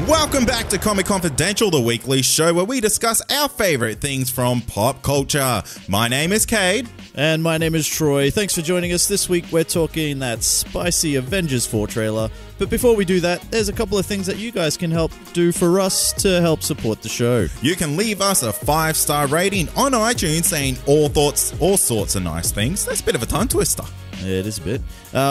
Welcome back to Comic Confidential, the weekly show where we discuss our favorite things from pop culture. My name is Cade. And my name is Troy. Thanks for joining us. This week we're talking that spicy Avengers 4 trailer. But before we do that, there's a couple of things that you guys can help do for us to help support the show. You can leave us a 5-star rating on iTunes saying all sorts of nice things. That's a bit of a tongue twister. It is a bit.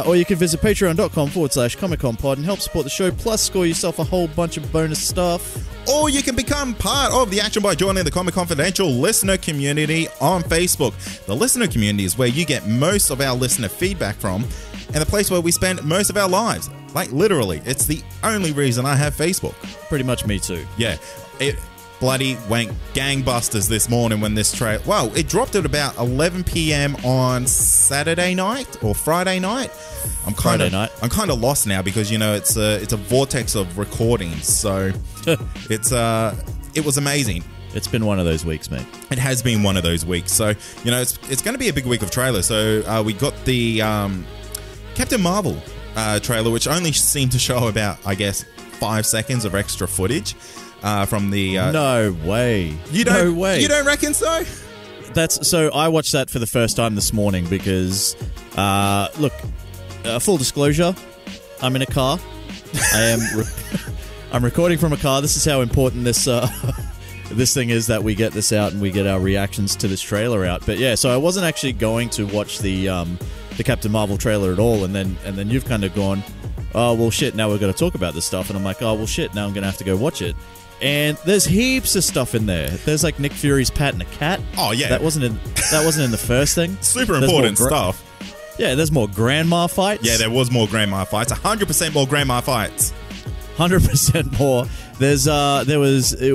Or you can visit patreon.com/ComicConPod and help support the show, plus score yourself a whole bunch of bonus stuff. Or you can become part of the action by joining the Comic Confidential listener community on Facebook. The listener community is where you get most of our listener feedback from, and the place where we spend most of our lives. Like, literally, it's the only reason I have Facebook. Pretty much me too. Yeah, it bloody went gangbusters this morning when this trailer... Well, it dropped at about 11 p.m. on Saturday night or Friday night. I'm kind of lost now because, you know, it's a vortex of recordings, so it was amazing. It's been one of those weeks, mate. It has been one of those weeks. So, you know, it's going to be a big week of trailers. So we got the Captain Marvel trailer, which only seemed to show about, I guess, 5 seconds of extra footage from the... No way. No way. You don't reckon so? So I watched that for the first time this morning because, look, full disclosure, I'm in a car. I'm recording from a car. This is how important this this thing is that we get this out and we get our reactions to this trailer out. But yeah, so I wasn't actually going to watch the Captain Marvel trailer at all, and then you've kind of gone, oh well shit, now we're going to talk about this stuff, and I'm like, oh well shit, now I'm going to have to go watch it. And there's heaps of stuff in there. There's like Nick Fury's patting a cat. Oh yeah, that wasn't in the first thing. Super important stuff. Yeah, there's more grandma fights. Yeah, there was more grandma fights. 100% more grandma fights. 100% more.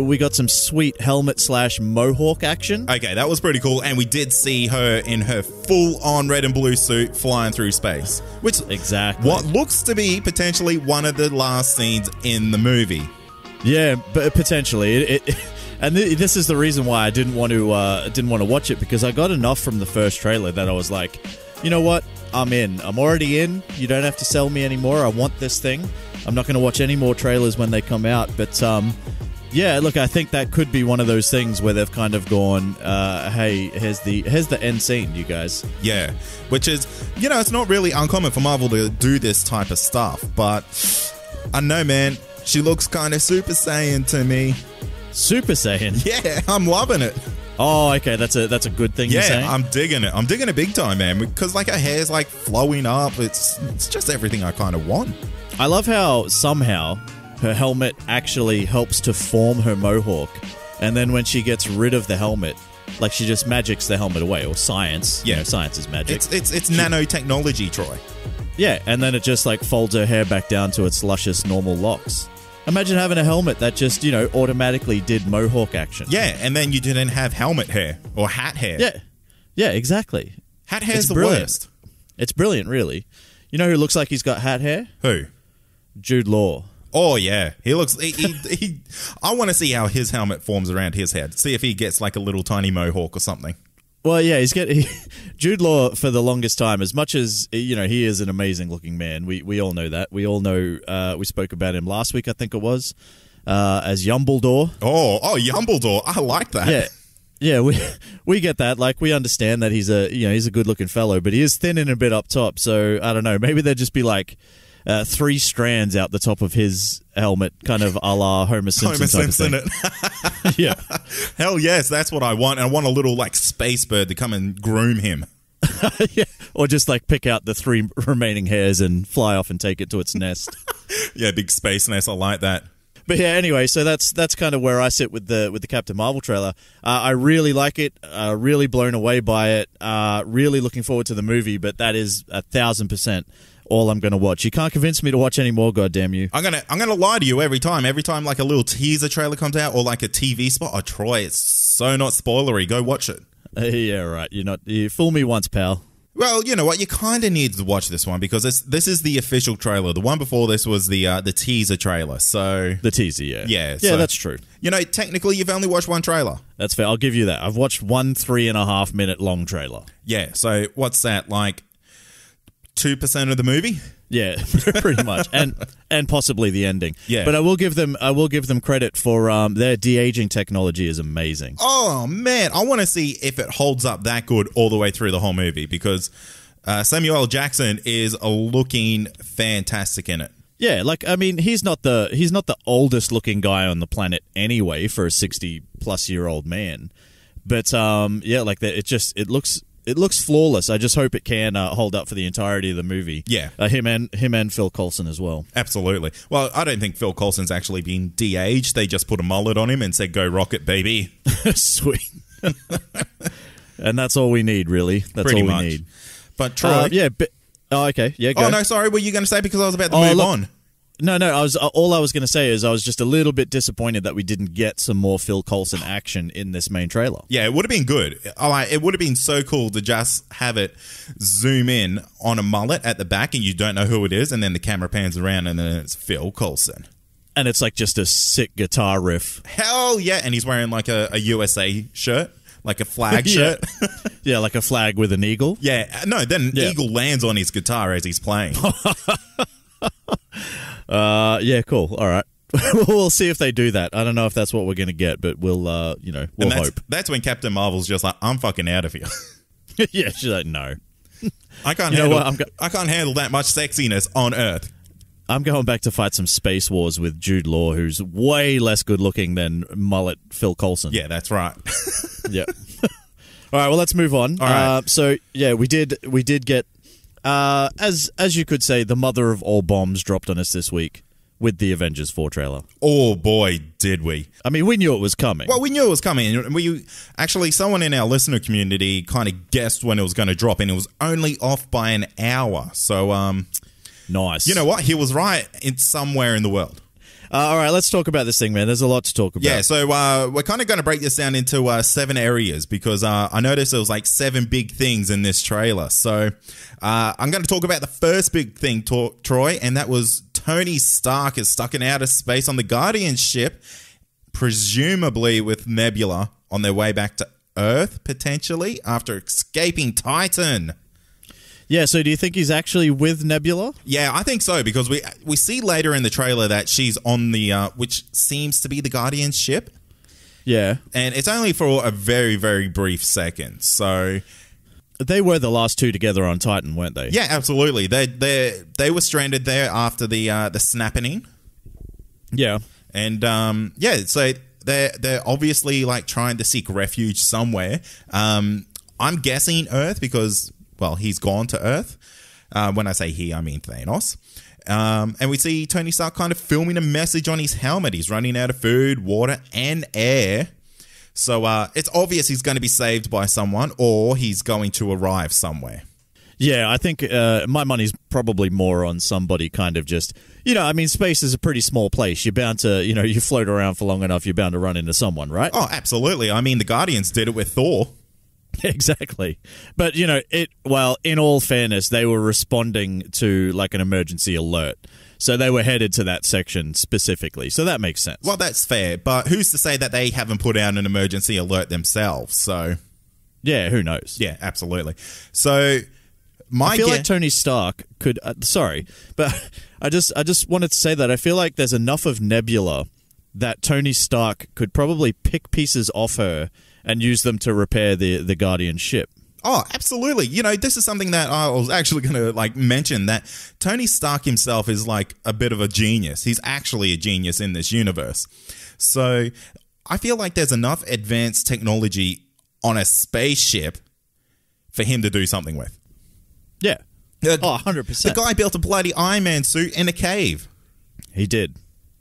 We got some sweet helmet/mohawk action. Okay, that was pretty cool, and we did see her in her full-on red and blue suit flying through space, which exactly what looks to be potentially one of the last scenes in the movie. Yeah, but potentially and this is the reason why I didn't want to watch it, because I got enough from the first trailer that I was like, you know what? I'm in. I'm already in. You don't have to sell me anymore. I want this thing. I'm not going to watch any more trailers when they come out. But, yeah, look, I think that could be one of those things where they've kind of gone, hey, here's the end scene, you guys. Yeah, which is, you know, it's not really uncommon for Marvel to do this type of stuff. But I know, man, she looks kind of Super Saiyan to me. Super Saiyan? Yeah, I'm loving it. Oh, okay, that's a good thing you're saying? Yeah, I'm digging it. I'm digging it big time, man, because like her hair's like flowing up. It's just everything I kind of want. I love how somehow her helmet actually helps to form her mohawk, and then when she gets rid of the helmet, like she just magics the helmet away, or science. Yeah, you know, science is magic. It's nanotechnology, Troy. Yeah, and then it just like folds her hair back down to its luscious normal locks. Imagine having a helmet that just, you know, automatically did mohawk action. Yeah, and then you didn't have helmet hair or hat hair. Yeah, exactly. Hat hair's the worst. It's brilliant, really. You know who looks like he's got hat hair? Who? Jude Law. Oh, yeah. He looks... I want to see how his helmet forms around his head. See if he gets like a little tiny mohawk or something. Well, yeah, Jude Law for the longest time, as much as, you know, he is an amazing looking man. We all know that. We all know, we spoke about him last week, I think it was, as Yumbledore. Oh, Yumbledore. I like that. Yeah, we get that. Like, we understand that he's a good looking fellow, but he is thin and a bit up top. So I don't know. Maybe there'd just be like 3 strands out the top of his helmet, kind of a la Homer Simpson type of thing. Yeah. Hell yes, that's what I want. And I want a little like space bird to come and groom him. Yeah. Or just like pick out the 3 remaining hairs and fly off and take it to its nest. Yeah, big space nest. I like that. But yeah, anyway, so that's kind of where I sit with the Captain Marvel trailer. I really like it. Really blown away by it. Really looking forward to the movie. But that is 1,000% all I'm going to watch. You can't convince me to watch any more. Goddamn you! I'm gonna lie to you every time. Every time like a little teaser trailer comes out or like a TV spot. Oh, Troy, it's so not spoilery. Go watch it. Yeah, right. You fool me once, pal. Well, you know what? You kind of need to watch this one because this is the official trailer. The one before this was the teaser trailer. So the teaser, yeah. Yeah, so, that's true. You know, technically, you've only watched one trailer. That's fair. I'll give you that. I've watched one 3.5 minute long trailer. Yeah, so what's that, like 2% of the movie? Yeah, pretty much, and possibly the ending. Yeah, but I will give them credit for their de-aging technology is amazing. Oh man, I want to see if it holds up that good all the way through the whole movie because Samuel L. Jackson is looking fantastic in it. Yeah, like I mean, he's not the oldest looking guy on the planet anyway for a 60-plus-year-old man, but yeah, like that. It looks flawless. I just hope it can hold up for the entirety of the movie. Yeah. Him and Phil Coulson as well. Absolutely. Well, I don't think Phil Coulson's actually been de-aged. They just put a mullet on him and said, "Go rocket, baby." Sweet. And that's all we need, really. That's Pretty all we much. need. But Troy... oh, okay. Yeah, go. Oh, no, sorry. What were you going to say? Because I was about to move on. No. All I was going to say is I was just a little bit disappointed that we didn't get some more Phil Coulson action in this main trailer. Yeah, it would have been good. It would have been so cool to just have it zoom in on a mullet at the back, and you don't know who it is, and then the camera pans around, and then it's Phil Coulson. And it's like just a sick guitar riff. Hell yeah! And he's wearing like a USA shirt, like a flag shirt. Yeah, like a flag with an eagle. Yeah, no. Then an eagle lands on his guitar as he's playing. Yeah, cool. All right. We'll see if they do that. I don't know if that's what we're going to get, but we'll hope. That's when Captain Marvel's just like, I'm fucking out of here. Yeah, she's like, no. I can't handle that much sexiness on Earth. I'm going back to fight some space wars with Jude Law, who's way less good looking than mullet Phil Coulson. Yeah, that's right. Yeah. All right, well, let's move on. All right. So, yeah, we did get, as you could say, the mother of all bombs dropped on us this week with the Avengers 4 trailer. Oh, boy, did we. I mean, we knew it was coming. Well, we knew it was coming. Actually, someone in our listener community kind of guessed when it was going to drop, and it was only off by an hour. So, nice. You know what? He was right. It's somewhere in the world. All right, let's talk about this thing, man. There's a lot to talk about. Yeah, so we're kind of going to break this down into 7 areas because I noticed there was like 7 big things in this trailer. So I'm going to talk about the first big thing, Troy, and that was Tony Stark is stuck in outer space on the Guardian ship, presumably with Nebula on their way back to Earth, potentially, after escaping Titan. Yeah, so do you think he's actually with Nebula? Yeah, I think so, because we see later in the trailer that she's on the, which seems to be the Guardian ship. Yeah. And it's only for a very, very brief second, so... They were the last two together on Titan, weren't they? Yeah, absolutely. They were stranded there after the snapping. Yeah. And, so they're obviously, like, trying to seek refuge somewhere. I'm guessing Earth, because... Well, he's gone to Earth. When I say he, I mean Thanos. And we see Tony Stark kind of filming a message on his helmet. He's running out of food, water, and air. So it's obvious he's going to be saved by someone or he's going to arrive somewhere. Yeah, I think my money's probably more on somebody kind of just... I mean, space is a pretty small place. You're bound to, you float around for long enough, you're bound to run into someone, right? Oh, absolutely. I mean, the Guardians did it with Thor. Exactly. But, in all fairness, they were responding to like an emergency alert. So they were headed to that section specifically. So that makes sense. Well, that's fair. But who's to say that they haven't put out an emergency alert themselves? So, yeah, who knows? Yeah, absolutely. So, I feel like Tony Stark could... sorry, but I just wanted to say that I feel like there's enough of Nebula that Tony Stark could probably pick pieces off her and use them to repair the Guardian ship. Oh, absolutely. This is something that I was actually going to mention, that Tony Stark himself is like a bit of a genius. He's actually a genius in this universe. So I feel like there's enough advanced technology on a spaceship for him to do something with. Yeah. 100%. The guy built a bloody Iron Man suit in a cave. He did.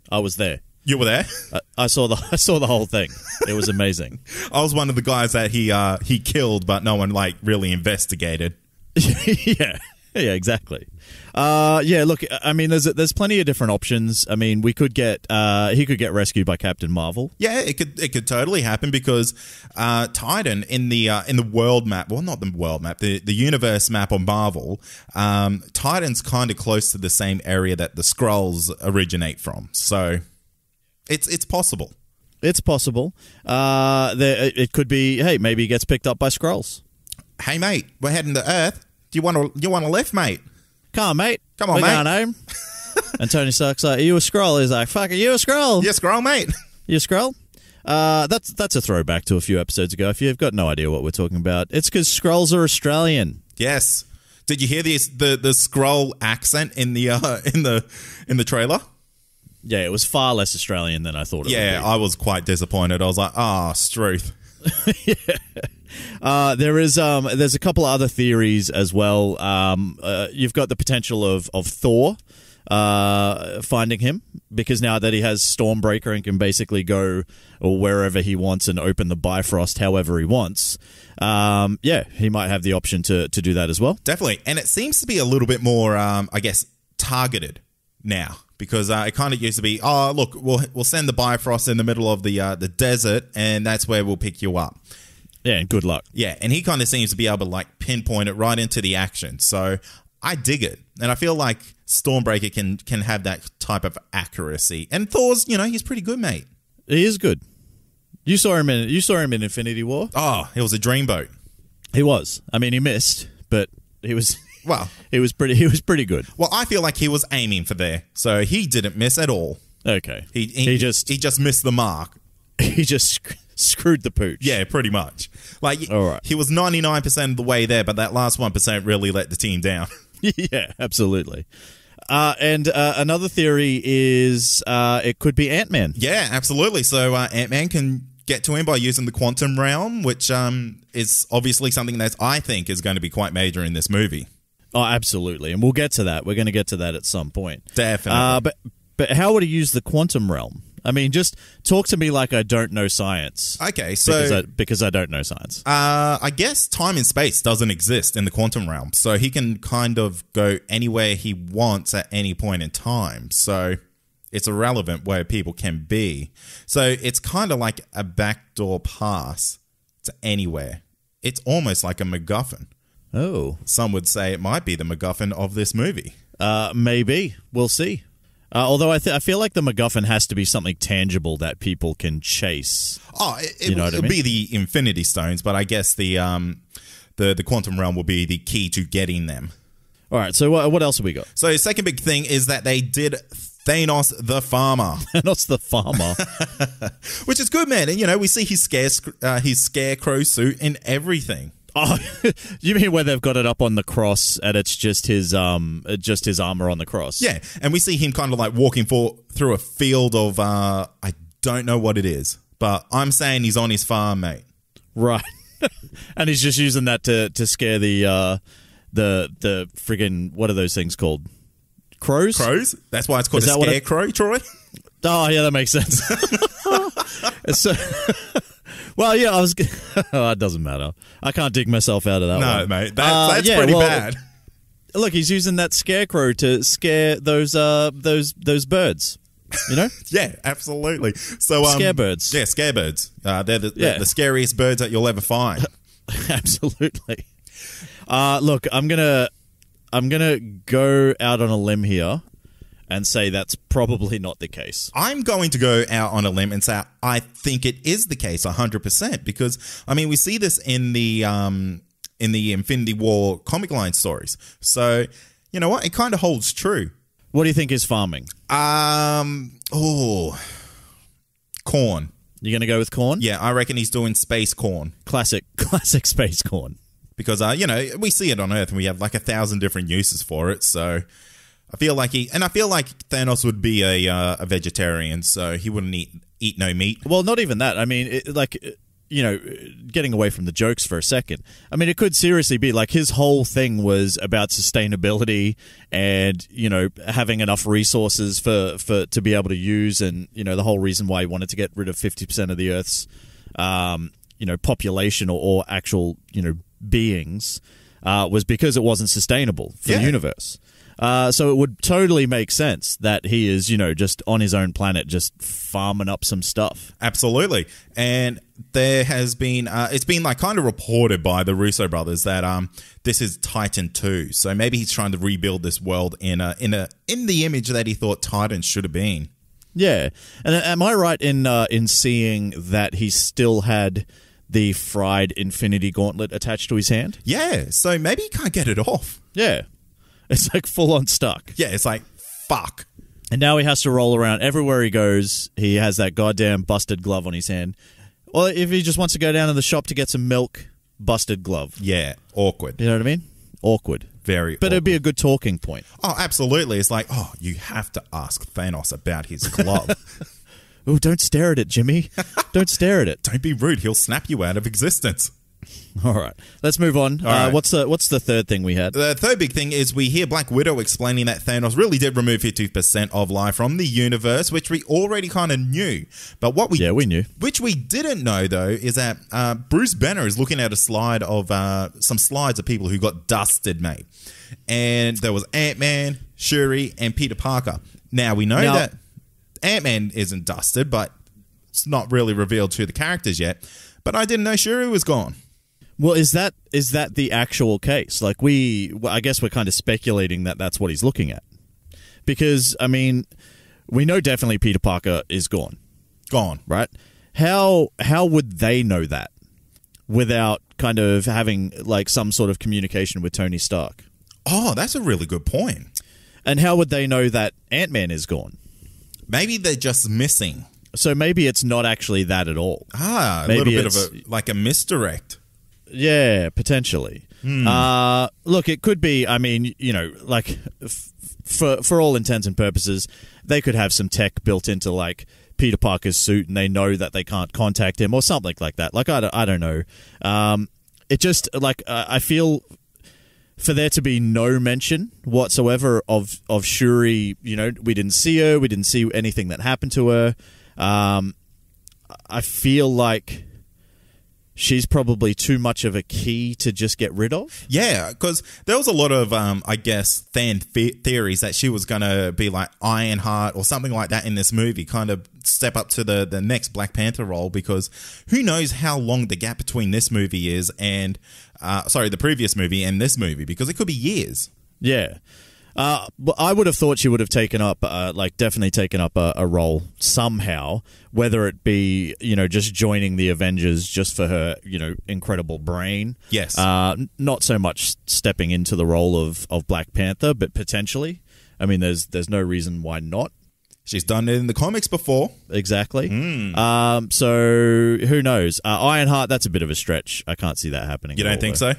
I was there. You were there? I saw the whole thing. It was amazing. I was one of the guys that he killed, but no one really investigated. Yeah, exactly. Look, I mean, there's plenty of different options. I mean, he could get rescued by Captain Marvel. Yeah, it could totally happen because Titan in the world map, well, not the world map, the universe map on Marvel, Titan's kind of close to the same area that the Skrulls originate from. So. It's possible. It's possible. It could be. Hey, maybe he gets picked up by Skrulls. Hey, mate, we're heading to Earth. Do you want a lift, mate? Come on, mate. Come on, We're mate. going home. And Tony Stark's like, are you a Skrull? He's like, fuck, are you a Skrull? Yeah, Skrull, mate. You a Skrull? That's a throwback to a few episodes ago. If you've got no idea what we're talking about, it's because Skrulls are Australian. Yes. Did you hear the Skrull accent in the trailer? Yeah, it was far less Australian than I thought it would be. Yeah, I was quite disappointed. I was like, Struth. There's a couple of other theories as well. You've got the potential of Thor finding him, because now that he has Stormbreaker and can basically go wherever he wants and open the Bifrost however he wants, he might have the option to do that as well. Definitely. And it seems to be a little bit more, I guess, targeted now. Because it kind of used to be, look, we'll send the Bifrost in the middle of the desert, and that's where we'll pick you up. Yeah, and good luck. Yeah, and he kind of seems to be able to like pinpoint it right into the action. So I dig it, and I feel like Stormbreaker can have that type of accuracy. And Thor's, he's pretty good, mate. He is good. You saw him in Infinity War. Oh, it was a dreamboat. He was. I mean, he missed, but he was. Well, he was pretty good. Well, I feel like he was aiming for there, so he didn't miss at all. Okay, he just missed the mark. He just screwed the pooch. Yeah, pretty much. Like, all right. He was 99% of the way there, but that last 1% really let the team down. Yeah, absolutely. And another theory is it could be Ant-Man. Yeah, absolutely. So Ant-Man can get to him by using the quantum realm, which is obviously something that I think is going to be quite major in this movie. Oh, absolutely. And we'll get to that. We're going to get to that at some point. Definitely. But how would he use the quantum realm? I mean, just talk to me like I don't know science. Okay, so... Because I don't know science. I guess time and space doesn't exist in the quantum realm, so he can kind of go anywhere he wants at any point in time. So it's irrelevant where people can be. So it's kind of like a backdoor pass to anywhere. It's almost like a MacGuffin. Oh. Some would say it might be the MacGuffin of this movie. Maybe. We'll see. Although I feel like the MacGuffin has to be something tangible that people can chase. Oh, it would be the Infinity Stones, but I guess the quantum realm will be the key to getting them. All right, so what else have we got? So second big thing is that they did Thanos the Farmer. Thanos the Farmer. Which is good, man. And, we see his scarecrow suit in everything. Oh, you mean where they've got it up on the cross and it's just his armor on the cross? Yeah, and we see him kind of like walking through a field of I don't know what it is, but I'm saying he's on his farm, mate. Right, and he's just using that to scare the friggin' what are those things called? Crows? Crows? That's why it's called a scarecrow, Troy? Oh, yeah, that makes sense. So, well, yeah, I was... it doesn't matter. I can't dig myself out of that one. No, mate. That's pretty bad. Look, he's using that scarecrow to scare those birds. You know? Yeah, absolutely. So, scarebirds. Yeah, scarebirds. They're the scariest birds that you'll ever find. Absolutely. Look, I'm gonna go out on a limb here and say that's probably not the case. I'm going to go out on a limb and say I think it is the case 100%, because I mean we see this in the Infinity War comic line stories. So you know what? It kind of holds true. What do you think is farming? Corn. You're gonna go with corn? Yeah, I reckon he's doing space corn. Classic space corn. Because we see it on Earth and we have like 1,000 different uses for it. So I feel like Thanos would be a vegetarian, so he wouldn't eat no meat. Well, not even that. I mean, getting away from the jokes for a second. I mean, it could seriously be like his whole thing was about sustainability and, having enough resources for to be able to use, and, the whole reason why he wanted to get rid of 50% of the Earth's, population or actual, beings, was because it wasn't sustainable for the universe. So it would totally make sense that he is, just on his own planet, just farming up some stuff. Absolutely. And there has been, it's been like kind of reported by the Russo brothers that this is Titan 2. So maybe he's trying to rebuild this world in the image that he thought Titan should have been. Yeah. And am I right in seeing that he still had the fried Infinity Gauntlet attached to his hand? Yeah. So maybe he can't get it off. Yeah. It's like full on stuck. Yeah, it's like, fuck. And now he has to roll around everywhere he goes. He has that goddamn busted glove on his hand. Or if he just wants to go down to the shop to get some milk, busted glove. Yeah, awkward. You know what I mean? Awkward. Very But awkward. it'd be a good talking point. Oh, absolutely. It's like, oh, you have to ask Thanos about his glove. Oh, don't stare at it, Jimmy. Don't stare at it. Don't be rude. He'll snap you out of existence. All right. Let's move on. Right. What's the third thing we had? The third big thing is we hear Black Widow explaining that Thanos really did remove 50% of life from the universe, which we already kind of knew. But what we knew. Which we didn't know, though, is that Bruce Banner is looking at a slide of some slides of people who got dusted, mate. And there was Ant-Man, Shuri, and Peter Parker. Now, we know that Ant-Man isn't dusted, but it's not really revealed to the characters yet. But I didn't know Shuri was gone. Well, is that the actual case? Like I guess we're kind of speculating that that's what he's looking at. Because, I mean, we know definitely Peter Parker is gone. Gone. Right? How would they know that without kind of having like some sort of communication with Tony Stark? Oh, that's a really good point. And how would they know that Ant-Man is gone? Maybe they're just missing. So maybe it's not actually that at all. Ah, a maybe little bit of like a misdirect. Yeah, potentially. Look, it could be, I mean, you know, like for all intents and purposes, they could have some tech built into like Peter Parker's suit and they know that they can't contact him or something like that. Like, I don't know. It just, like, I feel for there to be no mention whatsoever of Shuri, you know, we didn't see her, we didn't see anything that happened to her. I feel like she's probably too much of a key to just get rid of. Yeah, because there was a lot of, I guess, fan theories that she was going to be like Ironheart or something like that in this movie, kind of step up to the next Black Panther role, because who knows how long the gap between this movie is and, the previous movie and this movie, because it could be years. Yeah. But I would have thought she would have taken up, definitely taken up a role somehow, whether it be, you know, just joining the Avengers just for her, you know, incredible brain. Yes. Not so much stepping into the role of Black Panther, but potentially. I mean, there's no reason why not. She's done it in the comics before. Exactly. So who knows? Ironheart, that's a bit of a stretch. I can't see that happening. You don't think so?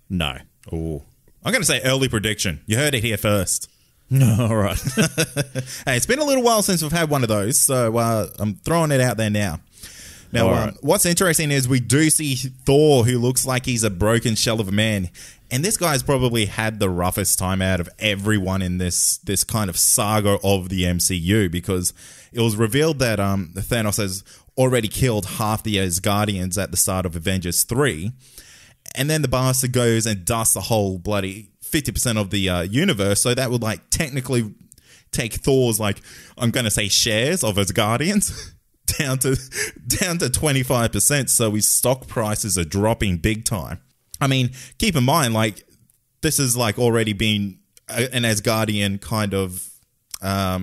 No. Oh. I'm going to say early prediction. You heard it here first. All right. Hey, it's been a little while since we've had one of those, so I'm throwing it out there now. Now, what's interesting is we do see Thor, who looks like he's a broken shell of a man. And this guy's probably had the roughest time out of everyone in this kind of saga of the MCU, because it was revealed that Thanos has already killed half the Asgardians at the start of Avengers 3. And then the bastard goes and dusts the whole bloody 50% of the universe. So that would like technically take Thor's, like, I'm going to say shares of Asgardians down to 25%. So his stock prices are dropping big time. I mean, keep in mind, like, this is like already been an Asgardian kind of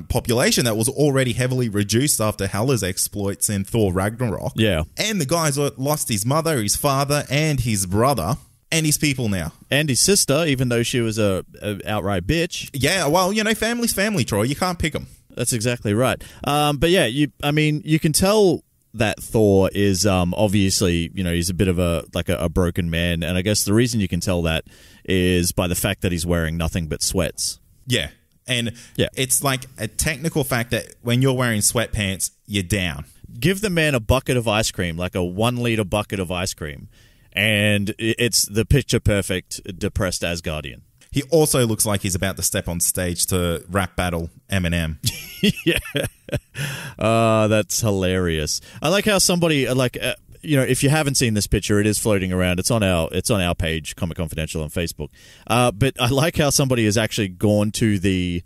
population that was already heavily reduced after Hel's exploits in Thor Ragnarok. Yeah. And the guy's lost his mother, his father, and his brother, and his people now. And his sister, even though she was a outright bitch. Yeah, well, you know, family's family, Troy. You can't pick them. That's exactly right. But yeah, you can tell that Thor is obviously, you know, he's a bit of a broken man. And I guess the reason you can tell that is by the fact that he's wearing nothing but sweats. Yeah. And it's like a technical fact that when you're wearing sweatpants, you're down. Give the man a bucket of ice cream, like a 1-liter bucket of ice cream, and it's the picture-perfect depressed Asgardian. He also looks like he's about to step on stage to rap battle Eminem. Yeah. That's hilarious. I like how somebody, you know, if you haven't seen this picture, it is floating around. It's on our page, Comic Confidential on Facebook. But I like how somebody has actually gone to the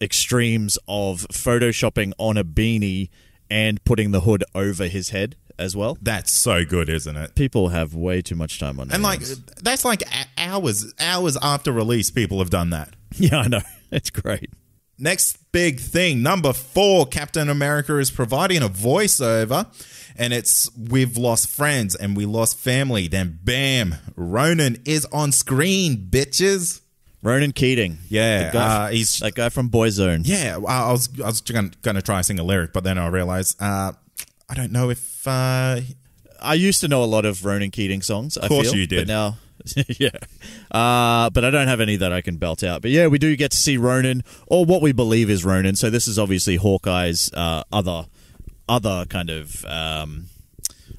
extremes of photoshopping on a beanie and putting the hood over his head as well. That's so good, isn't it? People have way too much time on their hands. And like, that's like hours after release, people have done that. Yeah, I know. It's great. Next big thing, number 4, Captain America is providing a voiceover, and it's, we've lost friends and we lost family. Then bam, Ronan is on screen, bitches. Ronan Keating. Yeah, he's that guy from Boyzone. Yeah, I was going to try and sing a lyric, but then I realized I don't know if... I used to know a lot of Ronan Keating songs, Of course you did. But now... yeah. But I don't have any that I can belt out. But yeah, we do get to see Ronan, or what we believe is Ronan. So this is obviously Hawkeye's other kind of...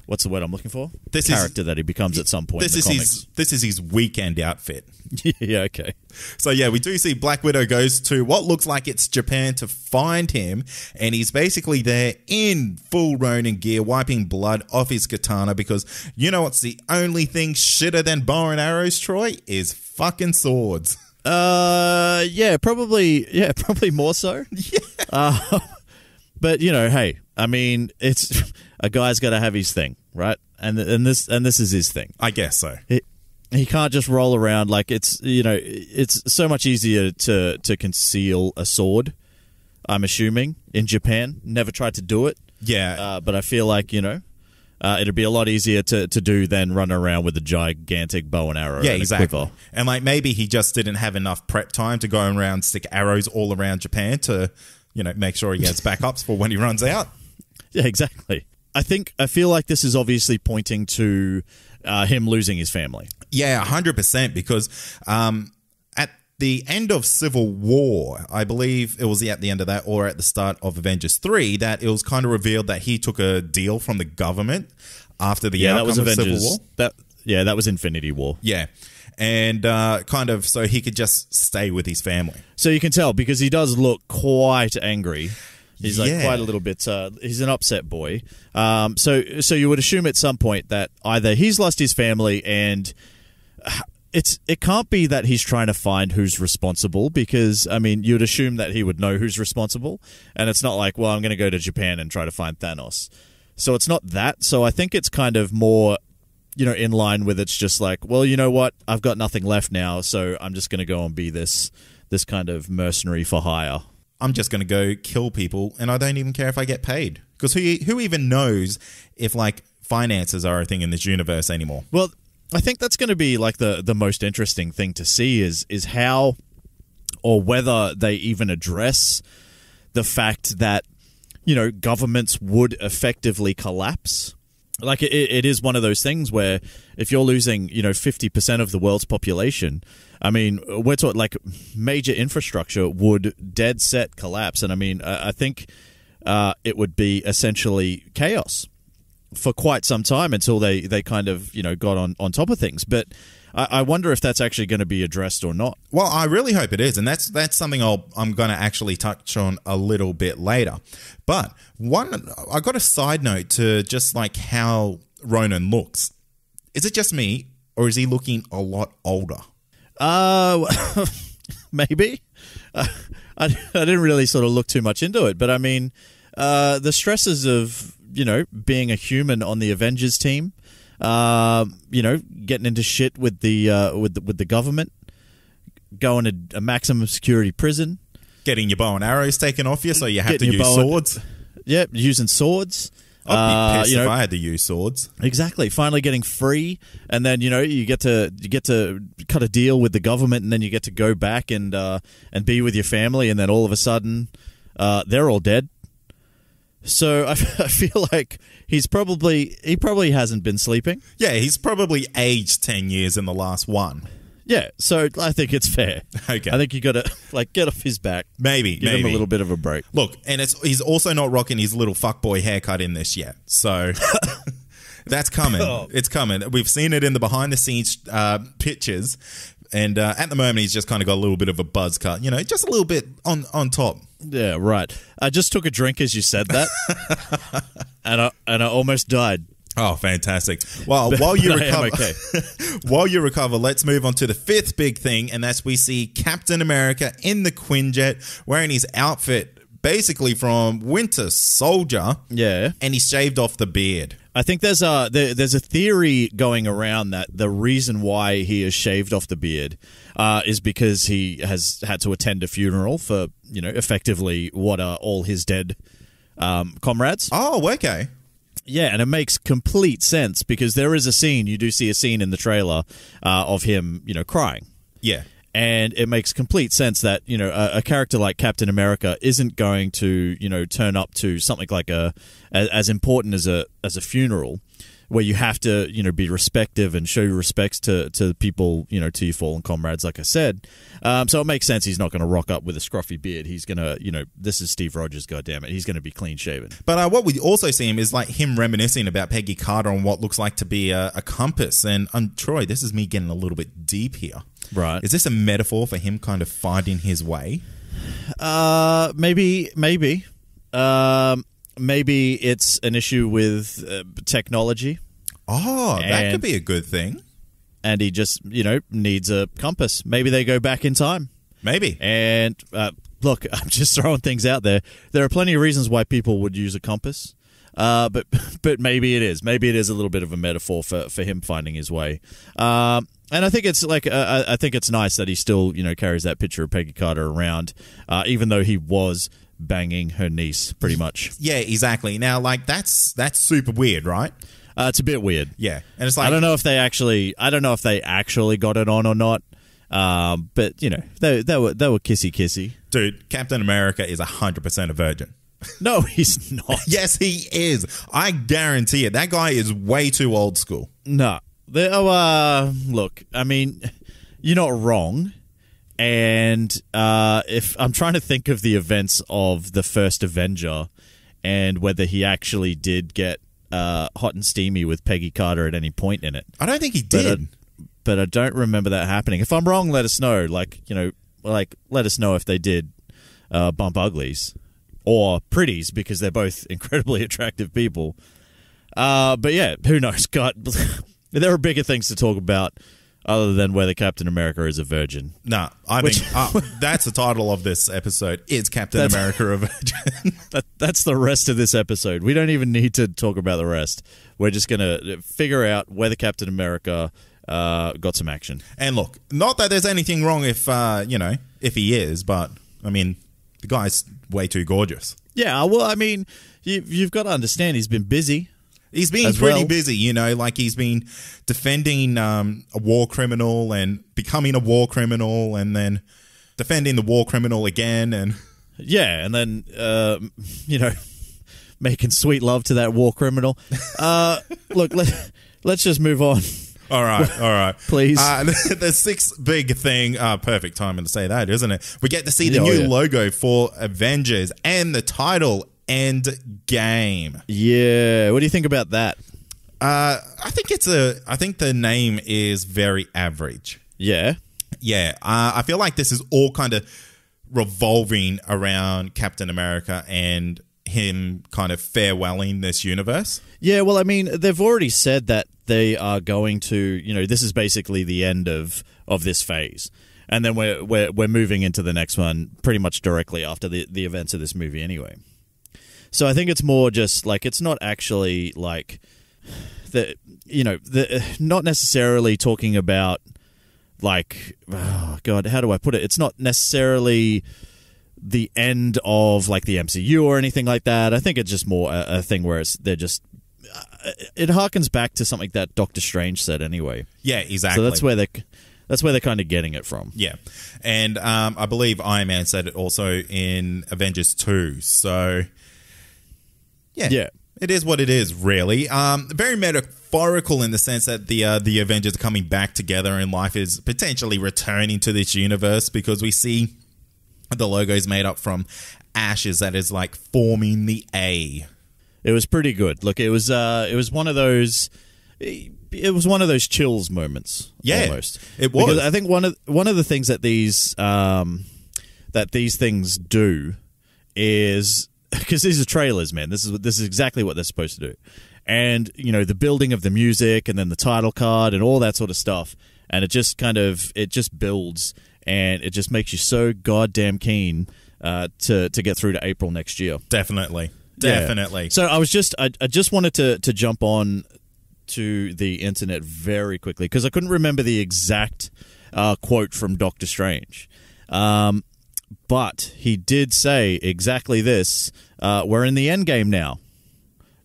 what's the word I'm looking for? Character that he becomes at some point in the comics. This is his weekend outfit. Yeah, okay. So yeah, we do see Black Widow goes to what looks like it's Japan to find him, and he's basically there in full Ronin gear, wiping blood off his katana, because you know what's the only thing shitter than bow and arrows, Troy? Is fucking swords. Probably more so. Yeah. But you know, hey, I mean, it's a guy's got to have his thing, right? And this is his thing. I guess so. He can't just roll around like it's, you know, it's so much easier to conceal a sword, I'm assuming, in Japan. Never tried to do it. Yeah. But I feel like, you know, it'd be a lot easier to do than run around with a gigantic bow and arrow. Yeah, and exactly. A quiver. And like maybe he just didn't have enough prep time to go around, stick arrows all around Japan to, you know, make sure he has backups for when he runs out. Yeah, exactly. I feel like this is obviously pointing to him losing his family. Yeah, 100%, because at the end of Civil War, I believe it was at the end of that or at the start of Avengers 3, that it was kind of revealed that he took a deal from the government after the outcome that was of Avengers. Civil War. That was Infinity War. Yeah. And kind of so he could just stay with his family. So you can tell because he does look quite angry. He's like quite a little bit. He's an upset boy. So you would assume at some point that either he's lost his family, and it can't be that he's trying to find who's responsible, because I mean you'd assume that he would know who's responsible, and it's not like, well, I'm going to go to Japan and try to find Thanos. So it's not that. So I think it's kind of more, you know, in line with, it's just like, well, you know what, I've got nothing left now, so I'm just going to go and be this kind of mercenary for hire. I'm just going to go kill people, and I don't even care if I get paid. Because who even knows if, like, finances are a thing in this universe anymore? Well, I think that's going to be, like, the most interesting thing to see is how or whether they even address the fact that, you know, governments would effectively collapse. Like, it is one of those things where if you're losing, you know, 50% of the world's population, I mean, we're talking like major infrastructure would dead set collapse. And I mean, I think it would be essentially chaos for quite some time until they kind of, you know, got on top of things. But I wonder if that's actually going to be addressed or not. Well, I really hope it is, and that's something I'm going to actually touch on a little bit later. But I got a side note to just like how Ronan looks. Is it just me, or is he looking a lot older? Maybe. I didn't really sort of look too much into it, but I mean, the stresses of, you know, being a human on the Avengers team, you know, getting into shit with the government, going to a maximum security prison, getting your bow and arrows taken off you, so you have to use swords. Yeah, using swords. I'd be pissed if I had to use swords. Exactly. Finally getting free, and then, you know, you get to cut a deal with the government, and then you get to go back and be with your family, and then all of a sudden, they're all dead. So I feel like he probably hasn't been sleeping. Yeah, he's probably aged 10 years in the last one. Yeah, so I think it's fair. Okay. I think you got to like get off his back. Maybe. Give him a little bit of a break. Look, and he's also not rocking his little fuckboy haircut in this yet. So that's coming. Oh. It's coming. We've seen it in the behind the scenes pictures. And at the moment, he's just kind of got a little bit of a buzz cut, you know, just a little bit on top. Yeah, right. I just took a drink as you said that, and I almost died. Oh, fantastic! Well, while you recover, okay. While you recover, let's move on to the fifth big thing, and that's we see Captain America in the Quinjet wearing his outfit, basically from Winter Soldier. Yeah, and he shaved off the beard. I think there's a theory going around that the reason why he has shaved off the beard is because he has had to attend a funeral for, you know, effectively what are all his dead comrades. Oh, okay. Yeah, and it makes complete sense because there is a scene, you do see a scene in the trailer of him, you know, crying. Yeah. And it makes complete sense that, you know, a character like Captain America isn't going to, you know, turn up to something like as important as a funeral, where you have to, you know, be respective and show your respects to people, you know, to your fallen comrades, like I said. So it makes sense he's not going to rock up with a scruffy beard. He's going to, you know, this is Steve Rogers, goddammit. He's going to be clean shaven. But what we also see him is like him reminiscing about Peggy Carter on what looks like to be a compass. And Troy, this is me getting a little bit deep here. Right. Is this a metaphor for him kind of finding his way? Maybe. Maybe it's an issue with technology. Oh, that could be a good thing. And he just, you know, needs a compass. Maybe they go back in time. Maybe. And look, I'm just throwing things out there. There are plenty of reasons why people would use a compass. But maybe it is. Maybe it is a little bit of a metaphor for him finding his way. And I think it's like I think it's nice that he still, you know, carries that picture of Peggy Carter around, even though he was banging her niece pretty much. Yeah, exactly. Now, like that's super weird, right? It's a bit weird. Yeah, and it's like I don't know if they actually got it on or not. But you know, they were kissy. Dude, Captain America is 100% a virgin. No, he's not. Yes, he is. I guarantee it. That guy is way too old school. No. Look, I mean, you're not wrong. And if I'm trying to think of the events of the first Avenger and whether he actually did get hot and steamy with Peggy Carter at any point in it. I don't think he did. But I don't remember that happening. If I'm wrong, let us know. Like, you know, like let us know if they did bump uglies or pretties, because they're both incredibly attractive people. But yeah, who knows? God, there are bigger things to talk about other than whether Captain America is a virgin. No, I think that's the title of this episode. Is Captain America a virgin? That's the rest of this episode. We don't even need to talk about the rest. We're just going to figure out whether Captain America got some action. And look, not that there's anything wrong if he is, but I mean, the guy's way too gorgeous. Yeah, well, I mean, you've got to understand he's been busy. He's been pretty busy, you know, like he's been defending a war criminal and becoming a war criminal and then defending the war criminal again. And yeah, and then, you know, making sweet love to that war criminal. Look, let's just move on. All right. Please. The sixth big thing, perfect timing to say that, isn't it? We get to see the new logo for Avengers and the title Endgame. Yeah. What do you think about that? I think the name is very average. Yeah. Yeah. I feel like this is all kind of revolving around Captain America and him kind of farewelling this universe. Yeah, well, I mean, they've already said that they are going to, you know, this is basically the end of this phase. And then we're moving into the next one pretty much directly after the events of this movie anyway. So I think it's more just like, it's not actually like not necessarily talking about like, oh God, how do I put it? It's not necessarily the end of like the MCU or anything like that. I think it's just more a thing where it harkens back to something that Doctor Strange said anyway. Yeah, exactly. So that's where they're kind of getting it from. Yeah. And I believe Iron Man said it also in Avengers 2. So yeah. It is what it is, really. Very metaphorical in the sense that the Avengers are coming back together and life is potentially returning to this universe, because we see the logo's made up from ashes that is like forming the A. It was pretty good. Look, it was one of those chills moments. Yeah, almost. It was. Because I think one of the things that these things do is, because these are trailers, man. This is exactly what they're supposed to do. And, you know, the building of the music and then the title card and all that sort of stuff. And it just builds, and it just makes you so goddamn keen to get through to April next year. Definitely. Yeah. So I just wanted to jump on to the internet very quickly, because I couldn't remember the exact quote from Doctor Strange. But he did say exactly this. We're in the Endgame now.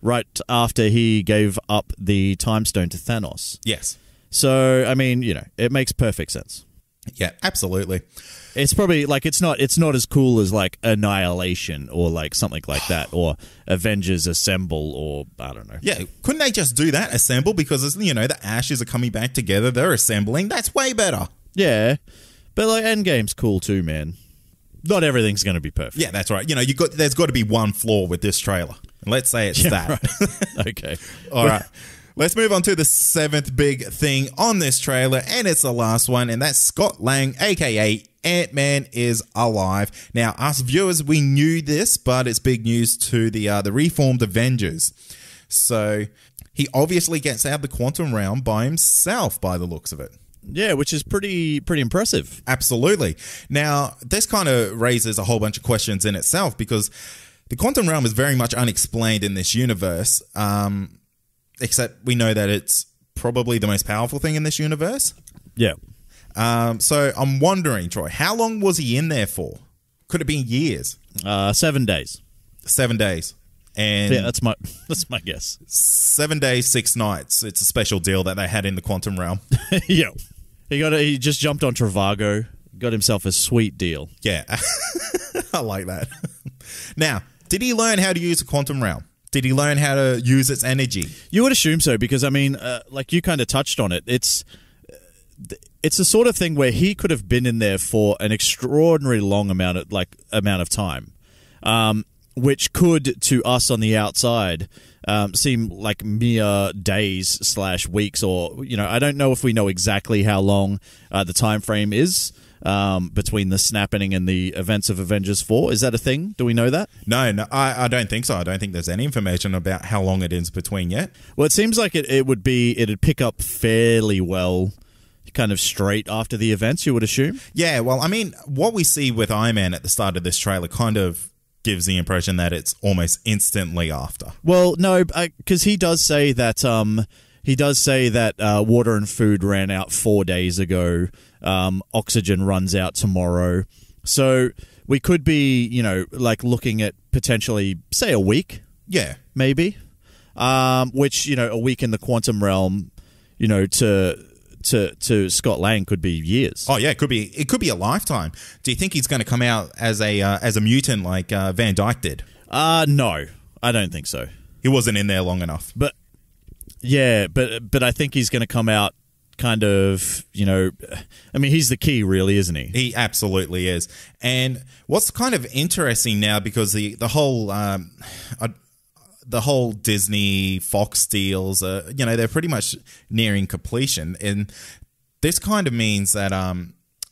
Right after he gave up the Time Stone to Thanos. Yes. So, I mean, you know, it makes perfect sense. Yeah, absolutely. It's probably like it's not as cool as like Annihilation or like something like that, or Avengers Assemble, or I don't know. Yeah, couldn't they just do that? Assemble, because the ashes are coming back together. They're assembling. That's way better. Yeah, but like Endgame's cool too, man. Not everything's going to be perfect. Yeah, that's right. There's got to be one flaw with this trailer. Let's say it's that. Right. Okay. All right. Let's move on to the seventh big thing on this trailer, and it's the last one, and that's Scott Lang, a.k.a. Ant-Man is alive. Now, us viewers, we knew this, but it's big news to the reformed Avengers. So, he obviously gets out of the quantum realm by himself, by the looks of it. Yeah, which is pretty impressive. Absolutely. Now, this kind of raises a whole bunch of questions in itself, because the quantum realm is very much unexplained in this universe, except we know that it's probably the most powerful thing in this universe. Yeah. So I'm wondering, Troy, how long was he in there for? Could it be years? 7 days. 7 days. And yeah, that's my guess. 7 days, 6 nights. It's a special deal that they had in the quantum realm. Yeah. He just jumped on Trivago, got himself a sweet deal. Yeah. I like that. Now, did he learn how to use the quantum realm? Did he learn how to use its energy? You would assume so, because I mean, like you kind of touched on it. It's the sort of thing where he could have been in there for an extraordinarily long amount of time, which could, to us on the outside, seem like mere days / weeks, or I don't know if we know exactly how long the time frame is between the snapping and the events of Avengers 4. Is that a thing? Do we know that? No, I don't think so. I don't think there's any information about how long it is between yet. Well, it seems like it'd pick up fairly well, kind of straight after the events, you would assume. Yeah, well, I mean, what we see with Iron Man at the start of this trailer kind of gives the impression that it's almost instantly after. Well, no, because he does say that water and food ran out 4 days ago. Oxygen runs out tomorrow. So we could be, like looking at potentially, say, a week. Yeah. Maybe. Which, a week in the quantum realm, to Scott Lang could be years. Oh yeah, it could be a lifetime. Do you think he's going to come out as a mutant like Van Dyke did? No, I don't think so. He wasn't in there long enough. But yeah, but I think he's going to come out kind of, I mean, he's the key, really, isn't he? He absolutely is. And what's kind of interesting now, because the whole Disney Fox deals, they're pretty much nearing completion, and this kind of means that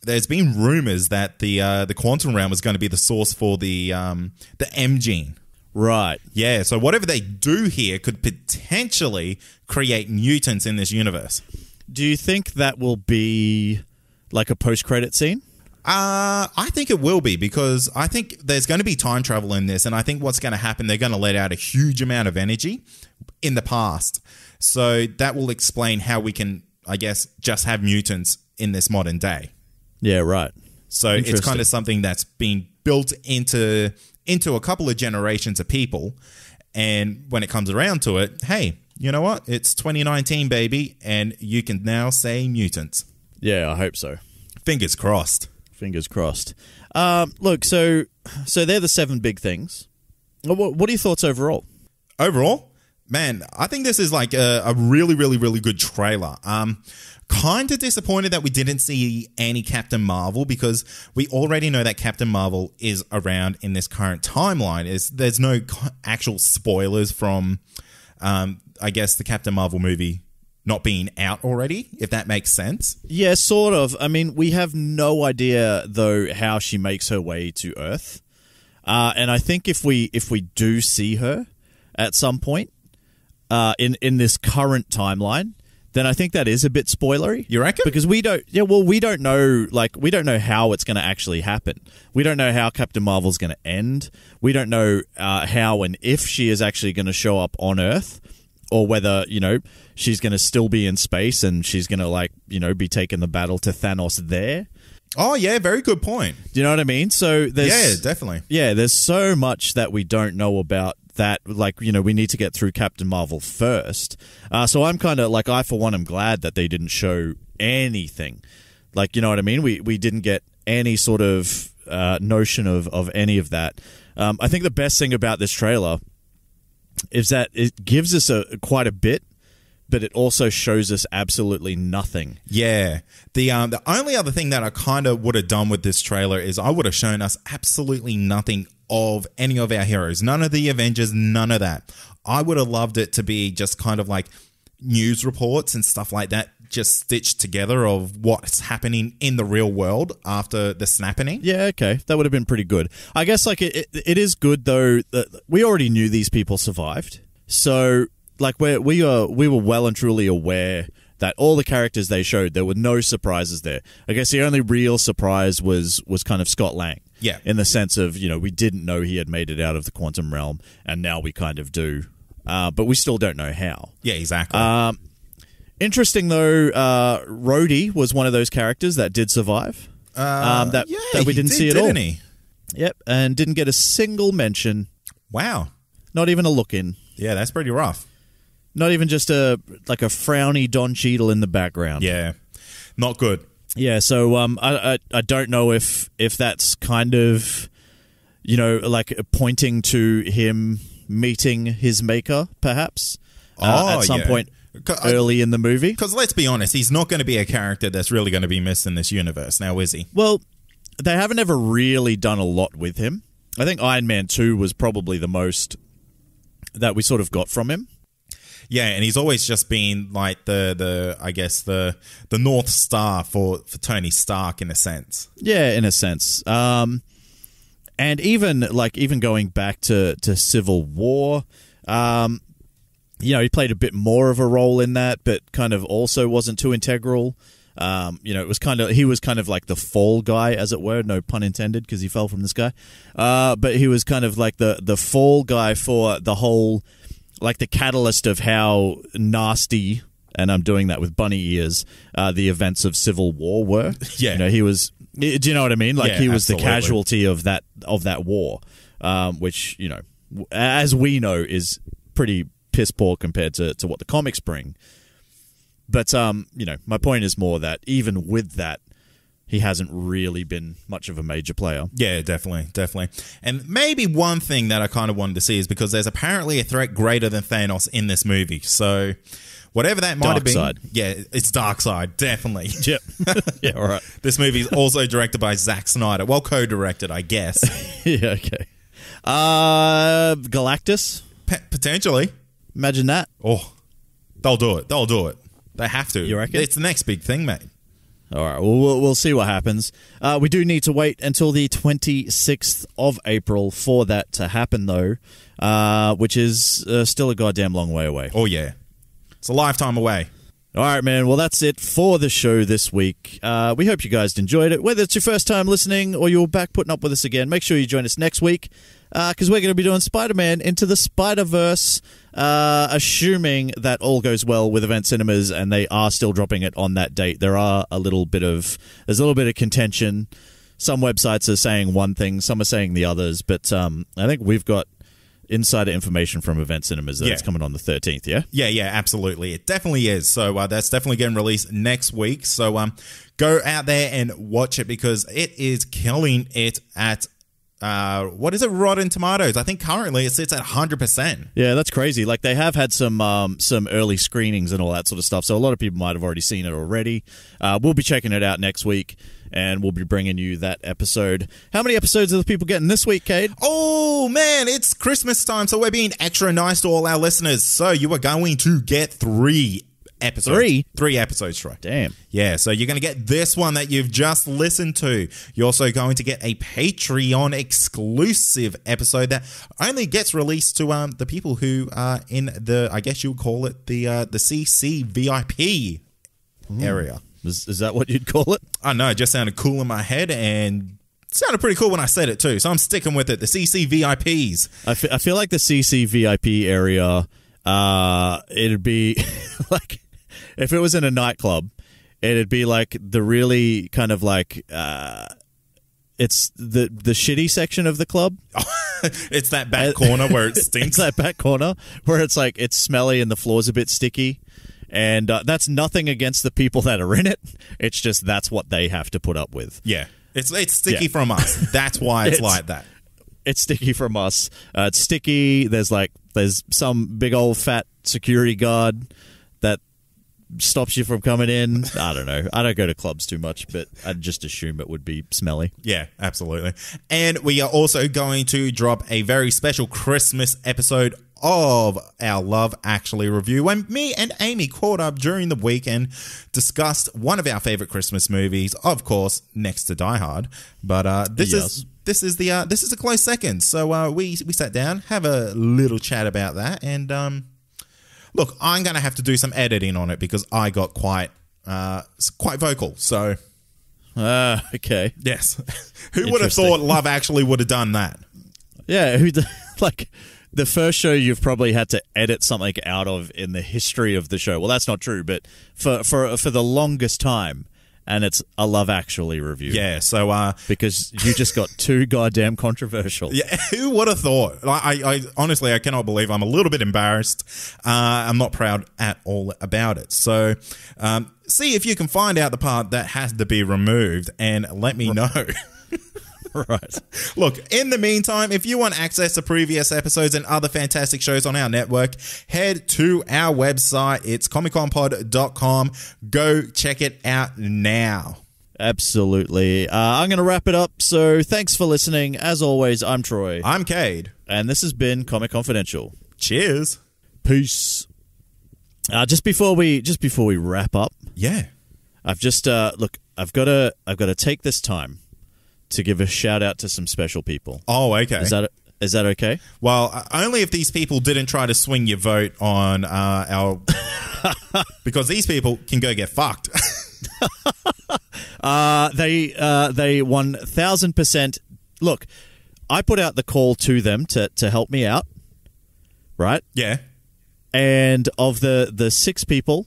there's been rumors that the quantum realm is going to be the source for the M gene. Right. Yeah. So whatever they do here could potentially create mutants in this universe. Do you think that will be like a post-credit scene? I think it will be, because I think there's going to be time travel in this, and I think what's going to happen, they're going to let out a huge amount of energy in the past. So that will explain how we can, I guess, just have mutants in this modern day. Yeah, right. So it's kind of something that's been built into a couple of generations of people, and when it comes around to it, hey, you know what? It's 2019, baby, and you can now say mutants. Yeah, I hope so. Fingers crossed. Fingers crossed. Look, so they're the 7 big things. What are your thoughts overall? Overall, man, I think this is like a really, really, really good trailer. Kind of disappointed that we didn't see any Captain Marvel, because we already know that Captain Marvel is around in this current timeline. There's no actual spoilers from, I guess, the Captain Marvel movie not being out already, if that makes sense. Yeah, sort of. I mean, we have no idea, though, how she makes her way to Earth. And I think if we do see her at some point in this current timeline, then I think that is a bit spoilery. You reckon? Because we don't know how it's going to actually happen. We don't know how Captain Marvel's going to end. We don't know how and if she is actually going to show up on Earth, or whether, she's going to still be in space and she's going to, be taking the battle to Thanos there. Oh, yeah, very good point. Do you know what I mean? So yeah, definitely. Yeah, there's so much that we don't know about that. We need to get through Captain Marvel first. So I'm kind of I for one, am glad that they didn't show anything Like, you know what I mean? We didn't get any sort of notion of any of that. I think the best thing about this trailer is that it gives us quite a bit, but it also shows us absolutely nothing. Yeah. The only other thing that I kind of would have done with this trailer is I would have shown us absolutely nothing of any of our heroes. None of the Avengers, none of that. I would have loved it to be just kind of like news reports and stuff like that, just stitched together of what's happening in the real world after the snapping. Yeah, okay. That would have been pretty good. I guess like it is good, though, that we already knew these people survived. So like we were well and truly aware that all the characters they showed, there were no surprises there. I guess the only real surprise was kind of Scott Lang. Yeah. In the sense of, we didn't know he had made it out of the quantum realm, and now we kind of do. But we still don't know how. Yeah, exactly. Interesting, though, Rhodey was one of those characters that did survive. That we didn't see at all. Didn't he? Yep, and didn't get a single mention. Wow. Not even a look in. Yeah, that's pretty rough. Not even just a frowny Don Cheadle in the background. Yeah, not good. Yeah, so I don't know if that's kind of, like pointing to him meeting his maker, perhaps, at some point early in the movie. Because let's be honest, he's not going to be a character that's really going to be missed in this universe now, is he? Well, they haven't ever really done a lot with him. I think Iron Man 2 was probably the most that we sort of got from him. Yeah, and he's always just been like the North Star for Tony Stark in a sense. Yeah, in a sense. And even going back to Civil War, he played a bit more of a role in that, but kind of also wasn't too integral. It was he was kind of like the fall guy, as it were, no pun intended, because he fell from the sky. But he was kind of like the fall guy for the whole, like the catalyst of how nasty, and I'm doing that with bunny ears, the events of Civil War were. Yeah. He was, do you know what I mean? Like, he was absolutely the casualty of that war, which, as we know, is pretty piss poor compared to what the comics bring. But, my point is more that even with that, he hasn't really been much of a major player. Yeah, definitely. And maybe one thing that I kind of wanted to see is because there's apparently a threat greater than Thanos in this movie. So whatever that might have been. Darkseid. Yeah, it's Darkseid, definitely. Yep. Yeah, all right. This movie is also directed by Zack Snyder. Well, co-directed, I guess. Yeah, okay. Galactus? Potentially. Imagine that. Oh, they'll do it. They have to. You reckon? It's the next big thing, mate. All right, well, we'll see what happens. We do need to wait until the 26th of April for that to happen, though, which is still a goddamn long way away. Oh, yeah. It's a lifetime away. All right, man. Well, that's it for the show this week. We hope you guys enjoyed it. Whether it's your first time listening or you're back putting up with us again, make sure you join us next week because we're going to be doing Spider-Man Into the Spider-Verse, assuming that all goes well with Event Cinemas and they are still dropping it on that date. There's a little bit of contention. Some websites are saying one thing, some are saying the others, but I think we've got insider information from Event Cinemas that it's coming on the 13th, yeah? Yeah, absolutely. It definitely is. So that's definitely getting released next week. So go out there and watch it because it is killing it at, what is it, Rotten Tomatoes? I think currently it sits at 100%. Yeah, that's crazy. Like, they have had some early screenings and all that sort of stuff, so a lot of people might have already seen it already. We'll be checking it out next week, and we'll be bringing you that episode. How many episodes are the people getting this week, Cade? Oh, man, it's Christmas time, so we're being extra nice to all our listeners. So you are going to get 3 episodes. 3 episodes, Troy. Damn. Yeah, so you're going to get this one that you've just listened to. You're also going to get a Patreon exclusive episode that only gets released to the people who are in the, I guess you would call it, the CC VIP area. Is that what you'd call it? I know, it just sounded cool in my head and it sounded pretty cool when I said it too, so I'm sticking with it. The CC VIPs. I feel like the CC VIP area, it'd be like, if it was in a nightclub, it'd be like the really kind of like, it's the shitty section of the club. It's that back corner where it stinks. It's that back corner where it's like, it's smelly and the floor's a bit sticky. And that's nothing against the people that are in it. It's just that's what they have to put up with. Yeah. It's sticky from us. That's why it's like that. It's sticky from us. It's sticky. There's some big old fat security guard that stops you from coming in. I don't know. I don't go to clubs too much, but I'd just assume it would be smelly. Yeah, absolutely. And we are also going to drop a very special Christmas episode of our Love Actually review, when me and Amy caught up during the week and discussed one of our favorite Christmas movies, of course, next to Die Hard. But this is a close second. So we sat down, have a little chat about that, and look, I'm going to have to do some editing on it because I got quite vocal. So okay, yes, who would have thought Love Actually would have done that? Yeah, like. The first show you've probably had to edit something out of in the history of the show. Well, that's not true, but for the longest time, and it's a Love Actually review. Yeah, so because you just got too goddamn controversial. Yeah, who would have thought? I honestly, I cannot believe. I'm a little bit embarrassed. I'm not proud at all about it. So, see if you can find out the part that has to be removed, and let me know. Right. Look, in the meantime, if you want access to previous episodes and other fantastic shows on our network, head to our website. It's comicconpod.com. Go check it out now. Absolutely. I'm going to wrap it up. So thanks for listening. As always, I'm Troy. I'm Cade. And this has been Comic Confidential. Cheers. Peace. Just before we wrap up. Yeah. I've just I've got to take this time to give a shout out to some special people. Oh, okay. Is that okay? Well, only if these people didn't try to swing your vote on our... because these people can go get fucked. They 1000%... Look, I put out the call to them to help me out, right? Yeah. And of the 6 people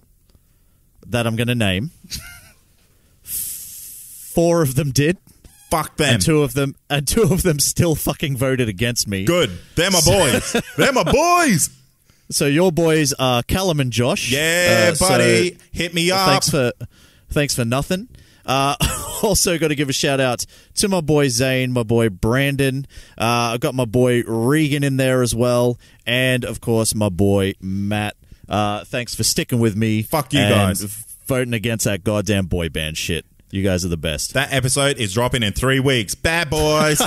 that I'm going to name, 4 of them did. Fuck them. And two of them still fucking voted against me. Good. They're my boys. They're my boys. So your boys are Callum and Josh. Yeah, buddy. So hit me up. Thanks for nothing. Also got to give a shout out to my boy Zane, my boy Brandon. I've got my boy Regan in there as well. And, of course, my boy Matt. Thanks for sticking with me. Fuck you guys. Voting against that goddamn boy band shit. You guys are the best. That episode is dropping in 3 weeks. Bad boys.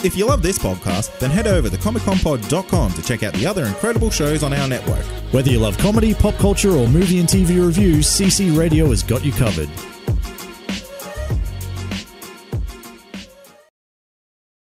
If you love this podcast, then head over to comicconpod.com to check out the other incredible shows on our network. Whether you love comedy, pop culture, or movie and TV reviews, CC Radio has got you covered.